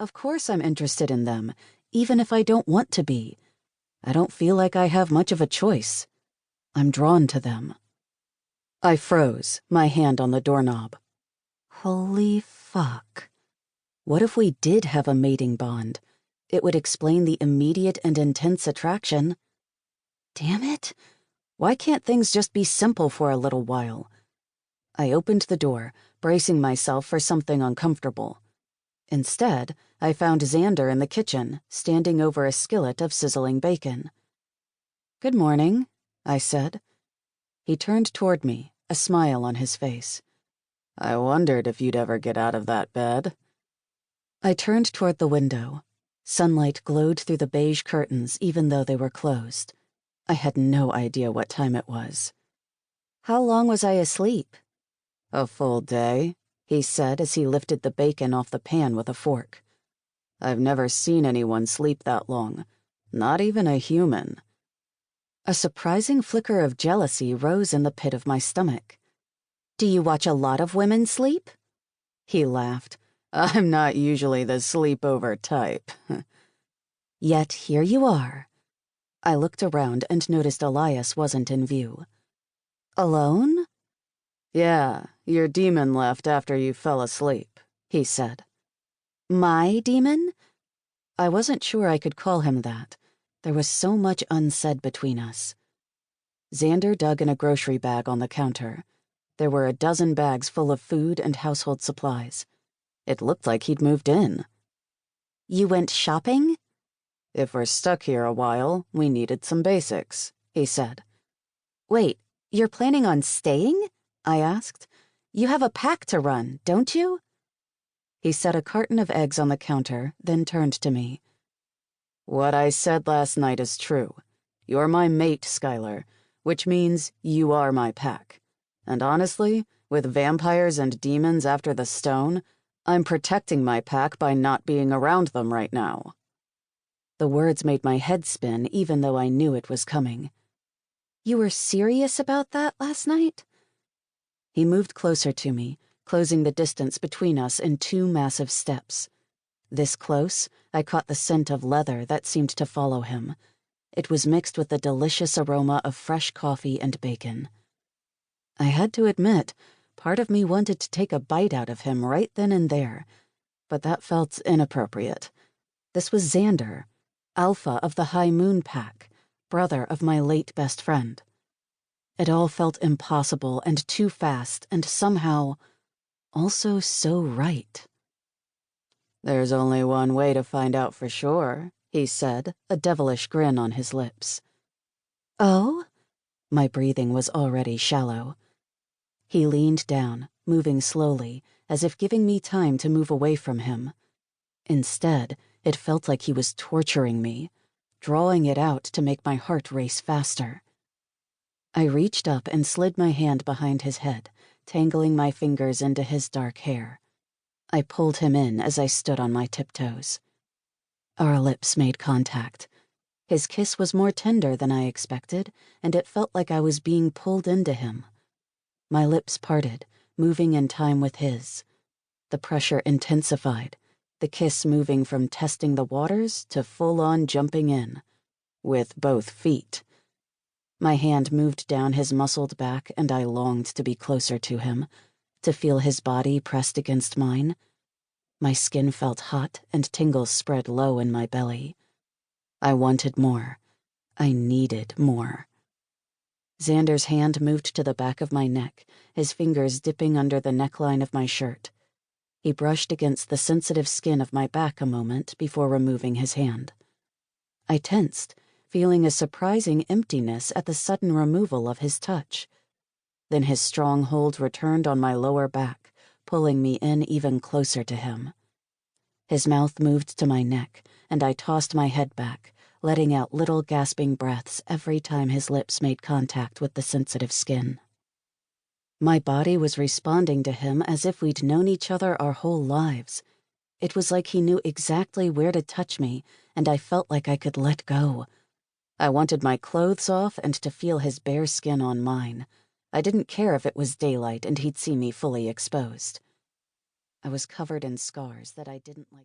Of course I'm interested in them, even if I don't want to be. I don't feel like I have much of a choice. I'm drawn to them. I froze, my hand on the doorknob. Holy fuck. What if we did have a mating bond? It would explain the immediate and intense attraction. Damn it. Why can't things just be simple for a little while? I opened the door, bracing myself for something uncomfortable. Instead, I found Xander in the kitchen, standing over a skillet of sizzling bacon. "Good morning," I said. He turned toward me, a smile on his face. "I wondered if you'd ever get out of that bed." I turned toward the window. Sunlight glowed through the beige curtains even though they were closed. I had no idea what time it was. "How long was I asleep?" "A full day," he said as he lifted the bacon off the pan with a fork. "I've never seen anyone sleep that long, not even a human." A surprising flicker of jealousy rose in the pit of my stomach. "Do you watch a lot of women sleep?" He laughed. "I'm not usually the sleepover type." Yet here you are. I looked around and noticed Elias wasn't in view. "Alone?" "Yeah, your demon left after you fell asleep," he said. "My demon?" I wasn't sure I could call him that. There was so much unsaid between us. Xander dug in a grocery bag on the counter. There were a dozen bags full of food and household supplies. It looked like he'd moved in. "You went shopping?" "If we're stuck here a while, we needed some basics," he said. "Wait, you're planning on staying?" I asked. "You have a pack to run, don't you?" He set a carton of eggs on the counter, then turned to me. "What I said last night is true. You're my mate, Skylar, which means you are my pack. And honestly, with vampires and demons after the stone, I'm protecting my pack by not being around them right now." The words made my head spin even though I knew it was coming. "You were serious about that last night?" He moved closer to me, closing the distance between us in 2 massive steps. This close, I caught the scent of leather that seemed to follow him. It was mixed with the delicious aroma of fresh coffee and bacon. I had to admit, part of me wanted to take a bite out of him right then and there, but that felt inappropriate. This was Xander, Alpha of the High Moon Pack, brother of my late best friend. It all felt impossible and too fast and somehow also so right. "There's only one way to find out for sure," he said, a devilish grin on his lips. "Oh?" My breathing was already shallow. He leaned down, moving slowly, as if giving me time to move away from him. Instead, it felt like he was torturing me, drawing it out to make my heart race faster. I reached up and slid my hand behind his head, tangling my fingers into his dark hair. I pulled him in as I stood on my tiptoes. Our lips made contact. His kiss was more tender than I expected, and it felt like I was being pulled into him. My lips parted, moving in time with his. The pressure intensified, the kiss moving from testing the waters to full-on jumping in. With both feet. My hand moved down his muscled back and I longed to be closer to him, to feel his body pressed against mine. My skin felt hot and tingles spread low in my belly. I wanted more. I needed more. Xander's hand moved to the back of my neck, his fingers dipping under the neckline of my shirt. He brushed against the sensitive skin of my back a moment before removing his hand. I tensed, feeling a surprising emptiness at the sudden removal of his touch. Then his strong hold returned on my lower back, pulling me in even closer to him. His mouth moved to my neck, and I tossed my head back, letting out little gasping breaths every time his lips made contact with the sensitive skin. My body was responding to him as if we'd known each other our whole lives. It was like he knew exactly where to touch me, and I felt like I could let go. I wanted my clothes off and to feel his bare skin on mine. I didn't care if it was daylight and he'd see me fully exposed. I was covered in scars that I didn't like.